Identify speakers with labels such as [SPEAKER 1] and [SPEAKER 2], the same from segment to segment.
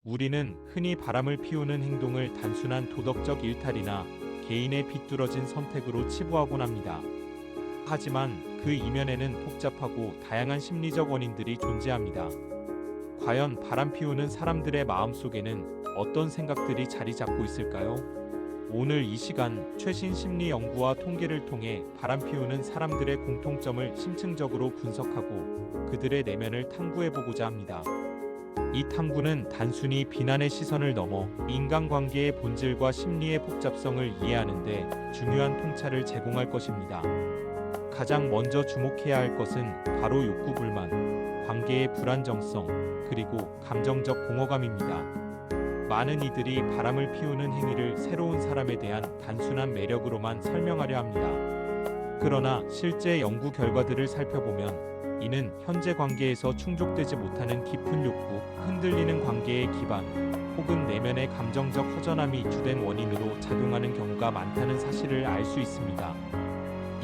[SPEAKER 1] 우리는 흔히 바람을 피우는 행동을 단순한 도덕적 일탈이나 개인의 비뚤어진 선택으로 치부하곤 합니다. 하지만 그 이면에는 복잡하고 다양한 심리적 원인들이 존재합니다. 과연 바람 피우는 사람들의 마음속에는 어떤 생각들이 자리 잡고 있을까요? 오늘 이 시간 최신 심리 연구와 통계를 통해 바람 피우는 사람들의 공통점을 심층적으로 분석하고 그들의 내면을 탐구해보고자 합니다. 이 탐구는 단순히 비난의 시선을 넘어 인간관계의 본질과 심리의 복잡성을 이해하는 데 중요한 통찰을 제공할 것입니다. 가장 먼저 주목해야 할 것은 바로 욕구 불만, 관계의 불안정성, 그리고 감정적 공허감입니다. 많은 이들이 바람을 피우는 행위를 새로운 사람에 대한 단순한 매력으로만 설명하려 합니다. 그러나 실제 연구 결과들을 살펴보면 이는 현재 관계에서 충족되지 못하는 깊은 욕구, 흔들리는 관계의 기반, 혹은 내면의 감정적 허전함이 주된 원인으로 작용하는 경우가 많다는 사실을 알 수 있습니다.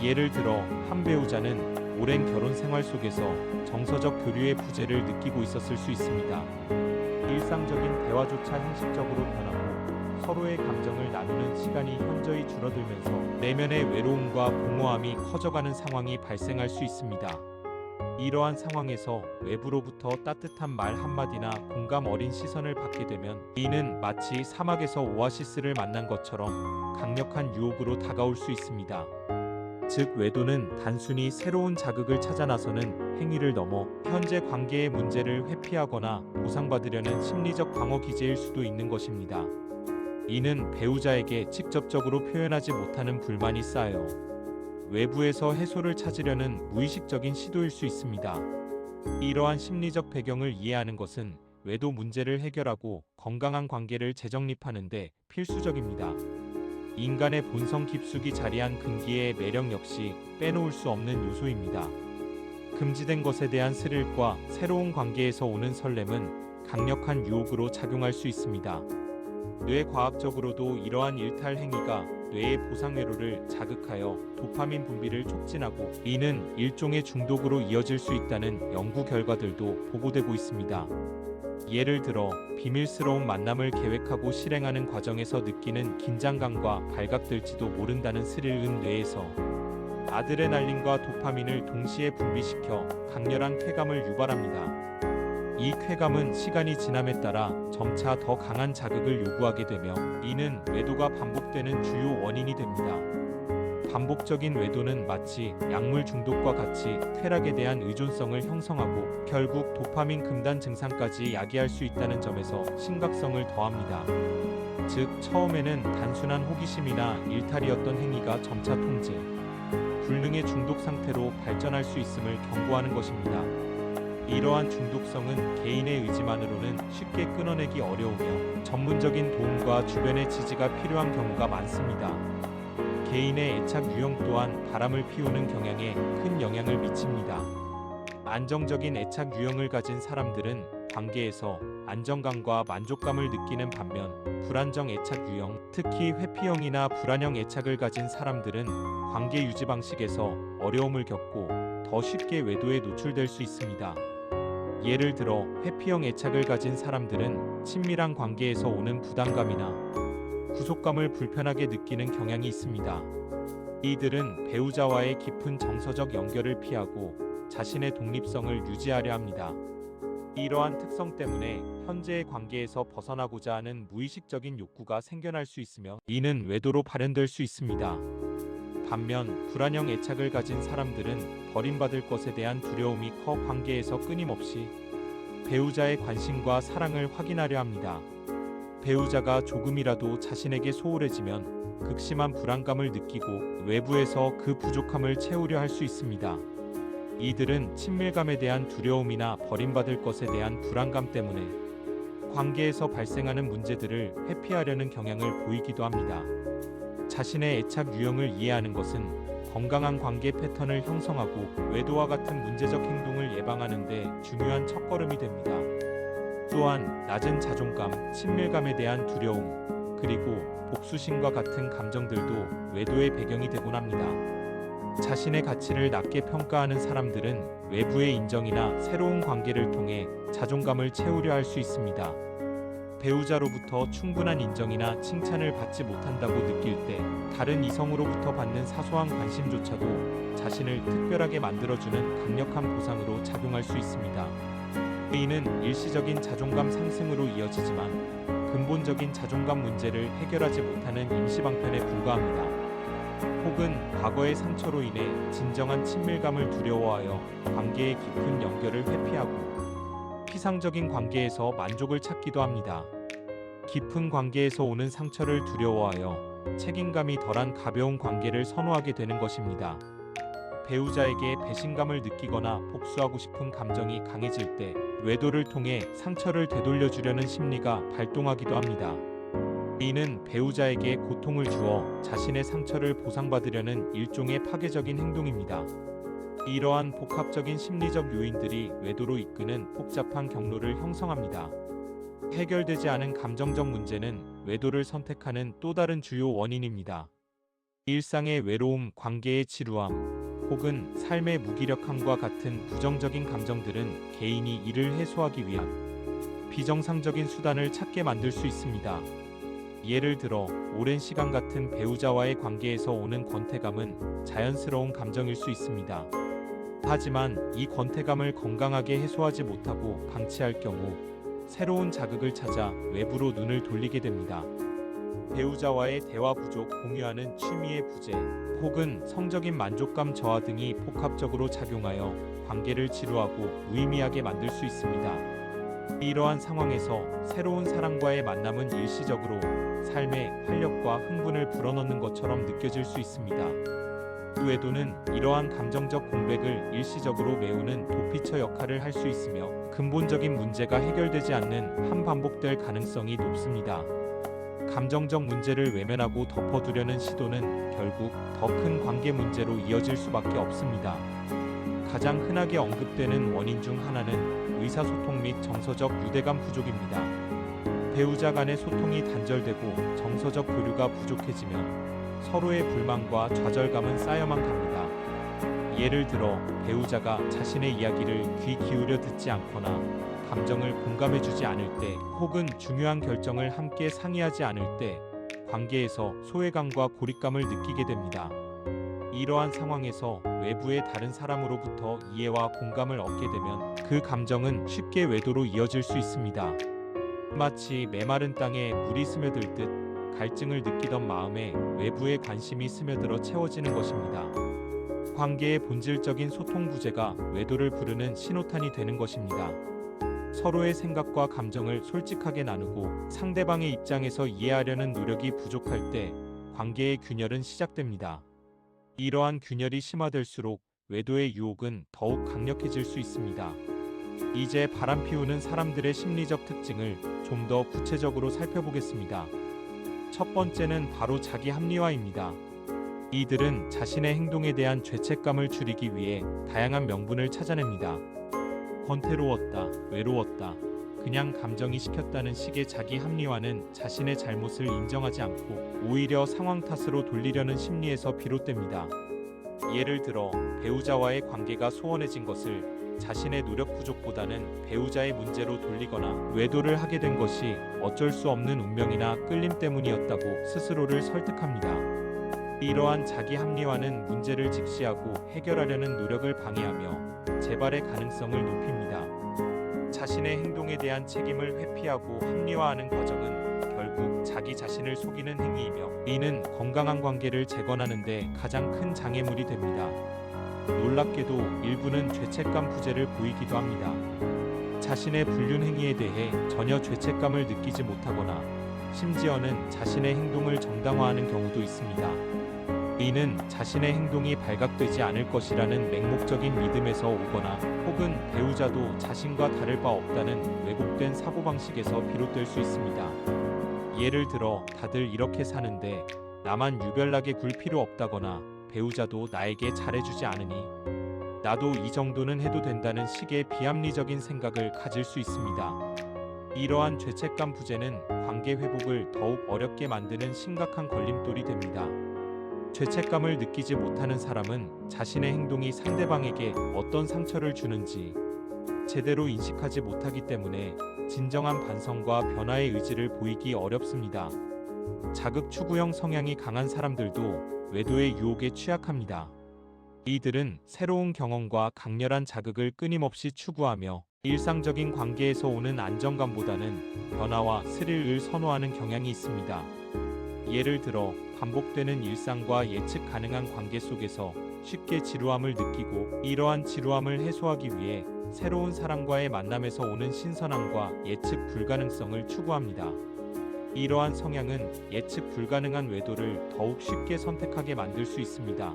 [SPEAKER 1] 예를 들어 한 배우자는 오랜 결혼 생활 속에서 정서적 교류의 부재를 느끼고 있었을 수 있습니다. 일상적인 대화조차 형식적으로 변하고 서로의 감정을 나누는 시간이 현저히 줄어들면서 내면의 외로움과 공허함이 커져가는 상황이 발생할 수 있습니다. 이러한 상황에서 외부로부터 따뜻한 말 한마디나 공감 어린 시선을 받게 되면 이는 마치 사막에서 오아시스를 만난 것처럼 강력한 유혹으로 다가올 수 있습니다. 즉 외도는 단순히 새로운 자극을 찾아 나서는 행위를 넘어 현재 관계의 문제를 회피하거나 보상받으려는 심리적 방어 기제일 수도 있는 것입니다. 이는 배우자에게 직접적으로 표현하지 못하는 불만이 쌓여 외부에서 해소를 찾으려는 무의식적인 시도일 수 있습니다. 이러한 심리적 배경을 이해하는 것은 외도 문제를 해결하고 건강한 관계를 재정립하는 데 필수적입니다. 인간의 본성 깊숙이 자리한 근기의 매력 역시 빼놓을 수 없는 요소입니다. 금지된 것에 대한 스릴과 새로운 관계에서 오는 설렘은 강력한 유혹으로 작용할 수 있습니다. 뇌과학적으로도 이러한 일탈 행위가 뇌의 보상회로를 자극하여 도파민 분비를 촉진하고 이는 일종의 중독으로 이어질 수 있다는 연구 결과들도 보고되고 있습니다. 예를 들어 비밀스러운 만남을 계획하고 실행하는 과정에서 느끼는 긴장감과 발각될지도 모른다는 스릴은 뇌에서 아드레날린과 도파민을 동시에 분비시켜 강렬한 쾌감을 유발합니다. 이 쾌감은 시간이 지남에 따라 점차 더 강한 자극을 요구하게 되며 이는 외도가 반복되는 주요 원인이 됩니다. 반복적인 외도는 마치 약물 중독과 같이 쾌락에 대한 의존성을 형성하고 결국 도파민 금단 증상까지 야기할 수 있다는 점에서 심각성을 더합니다. 즉 처음에는 단순한 호기심이나 일탈이었던 행위가 점차 통제, 불능의 중독 상태로 발전할 수 있음을 경고하는 것입니다. 이러한 중독성은 개인의 의지만으로는 쉽게 끊어내기 어려우며 전문적인 도움과 주변의 지지가 필요한 경우가 많습니다. 개인의 애착 유형 또한 바람을 피우는 경향에 큰 영향을 미칩니다. 안정적인 애착 유형을 가진 사람들은 관계에서 안정감과 만족감을 느끼는 반면 불안정 애착 유형, 특히 회피형이나 불안형 애착을 가진 사람들은 관계 유지 방식에서 어려움을 겪고 더 쉽게 외도에 노출될 수 있습니다. 예를 들어 회피형 애착을 가진 사람들은 친밀한 관계에서 오는 부담감이나 구속감을 불편하게 느끼는 경향이 있습니다. 이들은 배우자와의 깊은 정서적 연결을 피하고 자신의 독립성을 유지하려 합니다. 이러한 특성 때문에 현재의 관계에서 벗어나고자 하는 무의식적인 욕구가 생겨날 수 있으며 이는 외도로 발현될 수 있습니다. 반면 불안형 애착을 가진 사람들은 버림받을 것에 대한 두려움이 커 관계에서 끊임없이 배우자의 관심과 사랑을 확인하려 합니다. 배우자가 조금이라도 자신에게 소홀해지면 극심한 불안감을 느끼고 외부에서 그 부족함을 채우려 할 수 있습니다. 이들은 친밀감에 대한 두려움이나 버림받을 것에 대한 불안감 때문에 관계에서 발생하는 문제들을 회피하려는 경향을 보이기도 합니다. 자신의 애착 유형을 이해하는 것은 건강한 관계 패턴을 형성하고 외도와 같은 문제적 행동을 예방하는 데 중요한 첫걸음이 됩니다. 또한 낮은 자존감, 친밀감에 대한 두려움, 그리고 복수심과 같은 감정들도 외도의 배경이 되곤 합니다. 자신의 가치를 낮게 평가하는 사람들은 외부의 인정이나 새로운 관계를 통해 자존감을 채우려 할 수 있습니다. 배우자로부터 충분한 인정이나 칭찬을 받지 못한다고 느낄 때 다른 이성으로부터 받는 사소한 관심조차도 자신을 특별하게 만들어주는 강력한 보상으로 작용할 수 있습니다. 이는 일시적인 자존감 상승으로 이어지지만 근본적인 자존감 문제를 해결하지 못하는 임시방편에 불과합니다. 혹은 과거의 상처로 인해 진정한 친밀감을 두려워하여 관계의 깊은 연결을 회피하고 피상적인 관계에서 만족을 찾기도 합니다. 깊은 관계에서 오는 상처를 두려워하여 책임감이 덜한 가벼운 관계를 선호하게 되는 것입니다. 배우자에게 배신감을 느끼거나 복수하고 싶은 감정이 강해질 때 외도를 통해 상처를 되돌려주려는 심리가 발동하기도 합니다. 이는 배우자에게 고통을 주어 자신의 상처를 보상받으려는 일종의 파괴적인 행동입니다. 이러한 복합적인 심리적 요인들이 외도로 이끄는 복잡한 경로를 형성합니다. 해결되지 않은 감정적 문제는 외도를 선택하는 또 다른 주요 원인입니다. 일상의 외로움, 관계의 지루함, 혹은 삶의 무기력함과 같은 부정적인 감정들은 개인이 이를 해소하기 위한 비정상적인 수단을 찾게 만들 수 있습니다. 예를 들어 오랜 시간 같은 배우자와의 관계에서 오는 권태감은 자연스러운 감정일 수 있습니다. 하지만 이 권태감을 건강하게 해소하지 못하고 방치할 경우 새로운 자극을 찾아 외부로 눈을 돌리게 됩니다. 배우자와의 대화 부족, 공유하는 취미의 부재, 혹은 성적인 만족감 저하 등이 복합적으로 작용하여 관계를 지루하고 무의미하게 만들 수 있습니다. 이러한 상황에서 새로운 사람과의 만남은 일시적으로 삶의 활력과 흥분을 불어넣는 것처럼 느껴질 수 있습니다. 외도는 이러한 감정적 공백을 일시적으로 메우는 도피처 역할을 할 수 있으며 근본적인 문제가 해결되지 않는 한 반복될 가능성이 높습니다. 감정적 문제를 외면하고 덮어두려는 시도는 결국 더 큰 관계 문제로 이어질 수밖에 없습니다. 가장 흔하게 언급되는 원인 중 하나는 의사소통 및 정서적 유대감 부족입니다. 배우자 간의 소통이 단절되고 정서적 교류가 부족해지면 서로의 불만과 좌절감은 쌓여만 갑니다. 예를 들어 배우자가 자신의 이야기를 귀 기울여 듣지 않거나 감정을 공감해주지 않을 때, 혹은 중요한 결정을 함께 상의하지 않을 때 관계에서 소외감과 고립감을 느끼게 됩니다. 이러한 상황에서 외부의 다른 사람으로부터 이해와 공감을 얻게 되면 그 감정은 쉽게 외도로 이어질 수 있습니다. 마치 메마른 땅에 물이 스며들 듯 갈증을 느끼던 마음에 외부의 관심이 스며들어 채워지는 것입니다. 관계의 본질적인 소통 부재가 외도를 부르는 신호탄이 되는 것입니다. 서로의 생각과 감정을 솔직하게 나누고 상대방의 입장에서 이해하려는 노력이 부족할 때 관계의 균열은 시작됩니다. 이러한 균열이 심화될수록 외도의 유혹은 더욱 강력해질 수 있습니다. 이제 바람 피우는 사람들의 심리적 특징을 좀 더 구체적으로 살펴보겠습니다. 첫 번째는 바로 자기 합리화입니다. 이들은 자신의 행동에 대한 죄책감을 줄이기 위해 다양한 명분을 찾아냅니다. 권태로웠다, 외로웠다, 그냥 감정이 시켰다는 식의 자기 합리화는 자신의 잘못을 인정하지 않고 오히려 상황 탓으로 돌리려는 심리에서 비롯됩니다. 예를 들어 배우자와의 관계가 소원해진 것을 자신의 노력 부족보다는 배우자의 문제로 돌리거나 외도를 하게 된 것이 어쩔 수 없는 운명이나 끌림 때문이었다고 스스로를 설득합니다. 이러한 자기 합리화는 문제를 직시하고 해결하려는 노력을 방해하며 재발의 가능성을 높입니다. 자신의 행동에 대한 책임을 회피하고 합리화하는 과정은 결국 자기 자신을 속이는 행위이며 이는 건강한 관계를 재건하는 데 가장 큰 장애물이 됩니다. 놀랍게도 일부는 죄책감 부재를 보이기도 합니다. 자신의 불륜 행위에 대해 전혀 죄책감을 느끼지 못하거나 심지어는 자신의 행동을 정당화하는 경우도 있습니다. 이는 자신의 행동이 발각되지 않을 것이라는 맹목적인 믿음에서 오거나 혹은 배우자도 자신과 다를 바 없다는 왜곡된 사고방식에서 비롯될 수 있습니다. 예를 들어 다들 이렇게 사는데 나만 유별나게 굴 필요 없다거나 배우자도 나에게 잘해주지 않으니 나도 이 정도는 해도 된다는 식의 비합리적인 생각을 가질 수 있습니다. 이러한 죄책감 부재는 관계 회복을 더욱 어렵게 만드는 심각한 걸림돌이 됩니다. 죄책감을 느끼지 못하는 사람은 자신의 행동이 상대방에게 어떤 상처를 주는지, 제대로 인식하지 못하기 때문에 진정한 반성과 변화의 의지를 보이기 어렵습니다. 자극 추구형 성향이 강한 사람들도 외도의 유혹에 취약합니다. 이들은 새로운 경험과 강렬한 자극을 끊임없이 추구하며 일상적인 관계에서 오는 안정감보다는 변화와 스릴을 선호하는 경향이 있습니다. 예를 들어 반복되는 일상과 예측 가능한 관계 속에서 쉽게 지루함을 느끼고, 이러한 지루함을 해소하기 위해 새로운 사람과의 만남에서 오는 신선함과 예측 불가능성을 추구합니다. 이러한 성향은 예측 불가능한 외도를 더욱 쉽게 선택하게 만들 수 있습니다.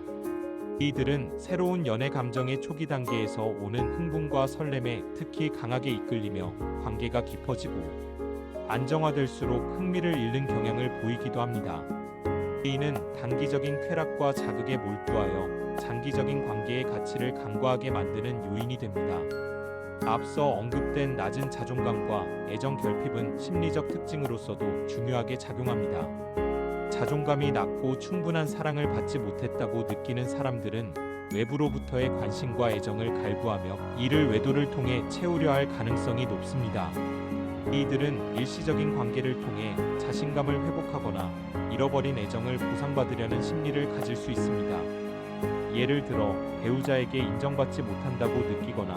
[SPEAKER 1] 이들은 새로운 연애 감정의 초기 단계에서 오는 흥분과 설렘에 특히 강하게 이끌리며 관계가 깊어지고 안정화될수록 흥미를 잃는 경향을 보이기도 합니다. 이는 단기적인 쾌락과 자극에 몰두하여 장기적인 관계의 가치를 간과하게 만드는 요인이 됩니다. 앞서 언급된 낮은 자존감과 애정 결핍은 심리적 특징으로서도 중요하게 작용합니다. 자존감이 낮고 충분한 사랑을 받지 못했다고 느끼는 사람들은 외부로부터의 관심과 애정을 갈구하며 이를 외도를 통해 채우려 할 가능성이 높습니다. 이들은 일시적인 관계를 통해 자신감을 회복하거나 잃어버린 애정을 보상받으려는 심리를 가질 수 있습니다. 예를 들어 배우자에게 인정받지 못한다고 느끼거나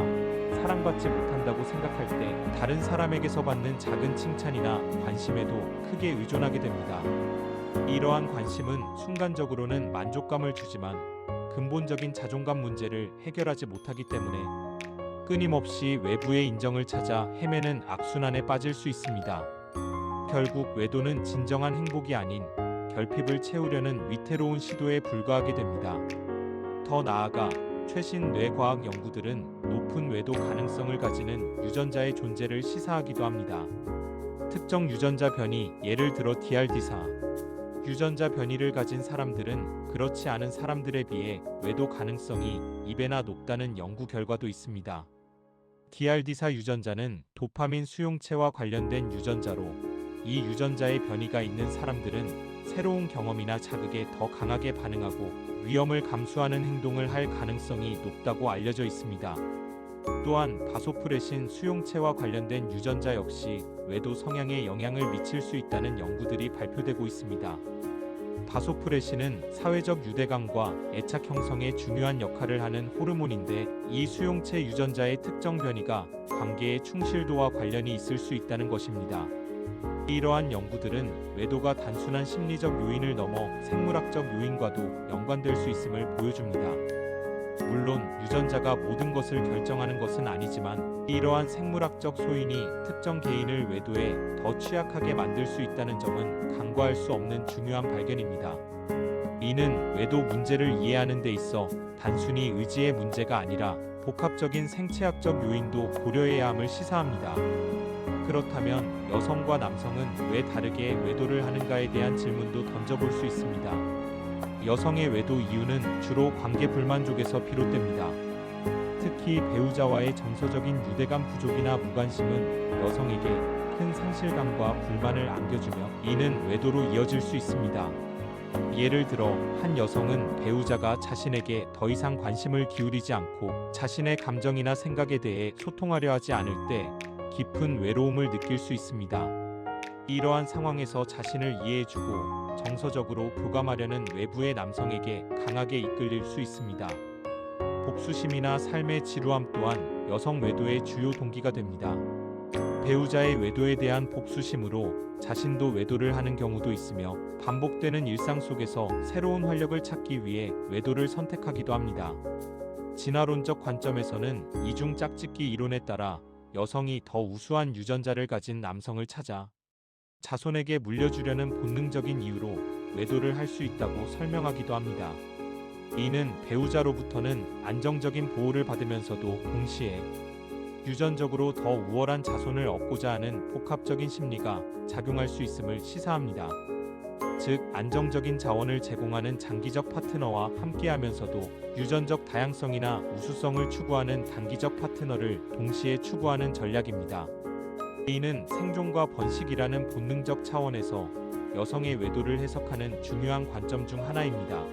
[SPEAKER 1] 사랑받지 못한다고 생각할 때 다른 사람에게서 받는 작은 칭찬이나 관심에도 크게 의존하게 됩니다. 이러한 관심은 순간적으로는 만족감을 주지만 근본적인 자존감 문제를 해결하지 못하기 때문에 끊임없이 외부의 인정을 찾아 헤매는 악순환에 빠질 수 있습니다. 결국 외도는 진정한 행복이 아닌 결핍을 채우려는 위태로운 시도에 불과하게 됩니다. 더 나아가 최신 뇌과학 연구들은 높은 외도 가능성을 가지는 유전자의 존재를 시사하기도 합니다. 특정 유전자 변이, 예를 들어 DRD4 유전자 변이를 가진 사람들은 그렇지 않은 사람들에 비해 외도 가능성이 2배나 높다는 연구 결과도 있습니다. DRD4 유전자는 도파민 수용체와 관련된 유전자로, 이 유전자의 변이가 있는 사람들은 새로운 경험이나 자극에 더 강하게 반응하고 위험을 감수하는 행동을 할 가능성이 높다고 알려져 있습니다. 또한 바소프레신 수용체와 관련된 유전자 역시 외도 성향에 영향을 미칠 수 있다는 연구들이 발표되고 있습니다. 바소프레신은 사회적 유대감과 애착 형성에 중요한 역할을 하는 호르몬인데, 이 수용체 유전자의 특정 변이가 관계의 충실도와 관련이 있을 수 있다는 것입니다. 이러한 연구들은 외도가 단순한 심리적 요인을 넘어 생물학적 요인과도 연관될 수 있음을 보여줍니다. 물론 유전자가 모든 것을 결정하는 것은 아니지만 이러한 생물학적 소인이 특정 개인을 외도에 더 취약하게 만들 수 있다는 점은 간과할 수 없는 중요한 발견입니다. 이는 외도 문제를 이해하는 데 있어 단순히 의지의 문제가 아니라 복합적인 생체학적 요인도 고려해야 함을 시사합니다. 그렇다면 여성과 남성은 왜 다르게 외도를 하는가에 대한 질문도 던져볼 수 있습니다. 여성의 외도 이유는 주로 관계 불만족에서 비롯됩니다. 특히 배우자와의 정서적인 유대감 부족이나 무관심은 여성에게 큰 상실감과 불만을 안겨주며 이는 외도로 이어질 수 있습니다. 예를 들어 한 여성은 배우자가 자신에게 더 이상 관심을 기울이지 않고 자신의 감정이나 생각에 대해 소통하려 하지 않을 때 깊은 외로움을 느낄 수 있습니다. 이러한 상황에서 자신을 이해해주고 정서적으로 교감하려는 외부의 남성에게 강하게 이끌릴 수 있습니다. 복수심이나 삶의 지루함 또한 여성 외도의 주요 동기가 됩니다. 배우자의 외도에 대한 복수심으로 자신도 외도를 하는 경우도 있으며, 반복되는 일상 속에서 새로운 활력을 찾기 위해 외도를 선택하기도 합니다. 진화론적 관점에서는 이중 짝짓기 이론에 따라 여성이 더 우수한 유전자를 가진 남성을 찾아 자손에게 물려주려는 본능적인 이유로 외도를 할 수 있다고 설명하기도 합니다. 이는 배우자로부터는 안정적인 보호를 받으면서도 동시에 유전적으로 더 우월한 자손을 얻고자 하는 복합적인 심리가 작용할 수 있음을 시사합니다. 즉, 안정적인 자원을 제공하는 장기적 파트너와 함께하면서도 유전적 다양성이나 우수성을 추구하는 단기적 파트너를 동시에 추구하는 전략입니다. 이는 생존과 번식이라는 본능적 차원에서 여성의 외도를 해석하는 중요한 관점 중 하나입니다.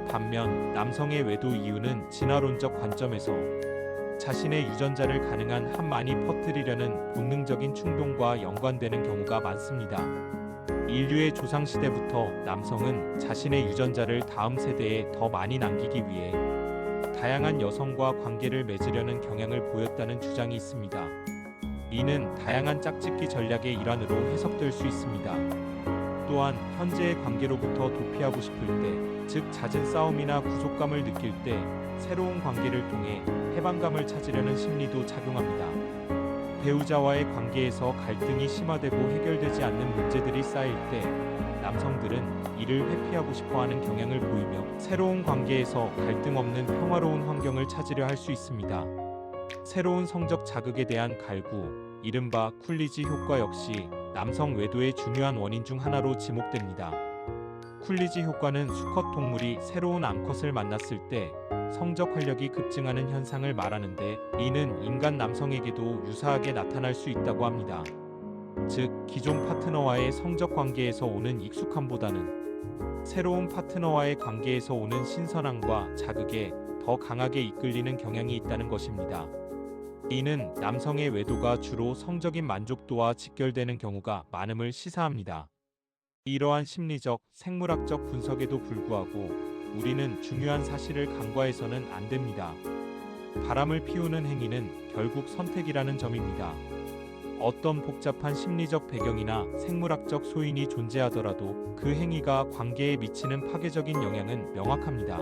[SPEAKER 1] 반면 남성의 외도 이유는 진화론적 관점에서 자신의 유전자를 가능한 한 많이 퍼뜨리려는 본능적인 충동과 연관되는 경우가 많습니다. 인류의 조상시대부터 남성은 자신의 유전자를 다음 세대에 더 많이 남기기 위해 다양한 여성과 관계를 맺으려는 경향을 보였다는 주장이 있습니다. 이는 다양한 짝짓기 전략의 일환으로 해석될 수 있습니다. 또한 현재의 관계로부터 도피하고 싶을 때, 즉 잦은 싸움이나 구속감을 느낄 때 새로운 관계를 통해 해방감을 찾으려는 심리도 작용합니다. 배우자와의 관계에서 갈등이 심화되고 해결되지 않는 문제들이 쌓일 때 남성들은 이를 회피하고 싶어하는 경향을 보이며 새로운 관계에서 갈등 없는 평화로운 환경을 찾으려 할 수 있습니다. 새로운 성적 자극에 대한 갈구, 이른바 쿨리지 효과 역시 남성 외도의 중요한 원인 중 하나로 지목됩니다. 쿨리지 효과는 수컷 동물이 새로운 암컷을 만났을 때 성적 활력이 급증하는 현상을 말하는데, 이는 인간 남성에게도 유사하게 나타날 수 있다고 합니다. 즉, 기존 파트너와의 성적 관계에서 오는 익숙함보다는 새로운 파트너와의 관계에서 오는 신선함과 자극에 더 강하게 이끌리는 경향이 있다는 것입니다. 이는 남성의 외도가 주로 성적인 만족도와 직결되는 경우가 많음을 시사합니다. 이러한 심리적, 생물학적 분석에도 불구하고 우리는 중요한 사실을 간과해서는 안 됩니다. 바람을 피우는 행위는 결국 선택이라는 점입니다. 어떤 복잡한 심리적 배경이나 생물학적 소인이 존재하더라도 그 행위가 관계에 미치는 파괴적인 영향은 명확합니다.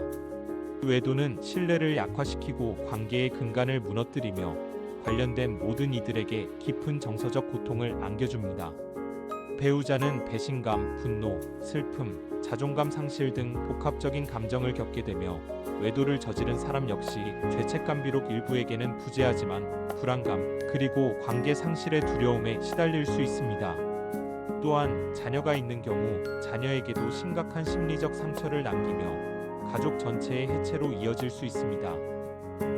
[SPEAKER 1] 외도는 신뢰를 약화시키고 관계의 근간을 무너뜨리며 관련된 모든 이들에게 깊은 정서적 고통을 안겨줍니다. 배우자는 배신감, 분노, 슬픔, 자존감 상실 등 복합적인 감정을 겪게 되며 외도를 저지른 사람 역시 죄책감, 비록 일부에게는 부재하지만 불안감, 그리고 관계 상실의 두려움에 시달릴 수 있습니다. 또한 자녀가 있는 경우 자녀에게도 심각한 심리적 상처를 남기며 가족 전체의 해체로 이어질 수 있습니다.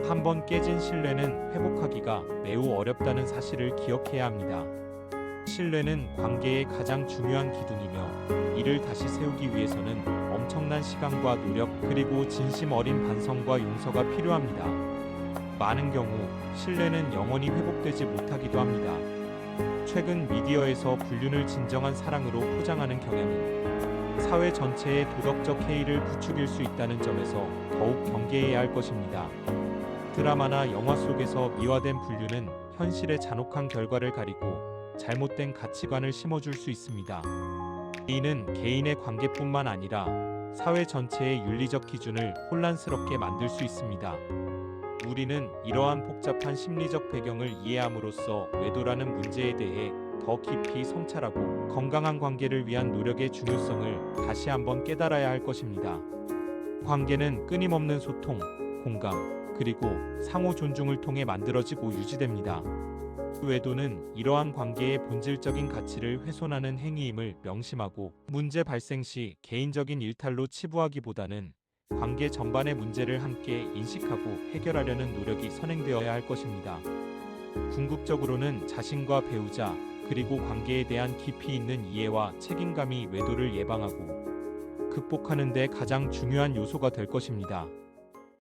[SPEAKER 1] 한번 깨진 신뢰는 회복하기가 매우 어렵다는 사실을 기억해야 합니다. 신뢰는 관계의 가장 중요한 기둥이며 이를 다시 세우기 위해서는 엄청난 시간과 노력, 그리고 진심 어린 반성과 용서가 필요합니다. 많은 경우 신뢰는 영원히 회복되지 못하기도 합니다. 최근 미디어에서 불륜을 진정한 사랑으로 포장하는 경향이 사회 전체의 도덕적 해이를 부추길 수 있다는 점에서 더욱 경계해야 할 것입니다. 드라마나 영화 속에서 미화된 불륜은 현실의 잔혹한 결과를 가리고 잘못된 가치관을 심어줄 수 있습니다. 이는 개인의 관계뿐만 아니라 사회 전체의 윤리적 기준을 혼란스럽게 만들 수 있습니다. 우리는 이러한 복잡한 심리적 배경을 이해함으로써 외도라는 문제에 대해 더 깊이 성찰하고 건강한 관계를 위한 노력의 중요성을 다시 한번 깨달아야 할 것입니다. 관계는 끊임없는 소통, 공감, 그리고 상호 존중을 통해 만들어지고 유지됩니다. 외도는 이러한 관계의 본질적인 가치를 훼손하는 행위임을 명심하고 문제 발생 시 개인적인 일탈로 치부하기보다는 관계 전반의 문제를 함께 인식하고 해결하려는 노력이 선행되어야 할 것입니다. 궁극적으로는 자신과 배우자, 그리고 관계에 대한 깊이 있는 이해와 책임감이 외도를 예방하고 극복하는 데 가장 중요한 요소가 될 것입니다.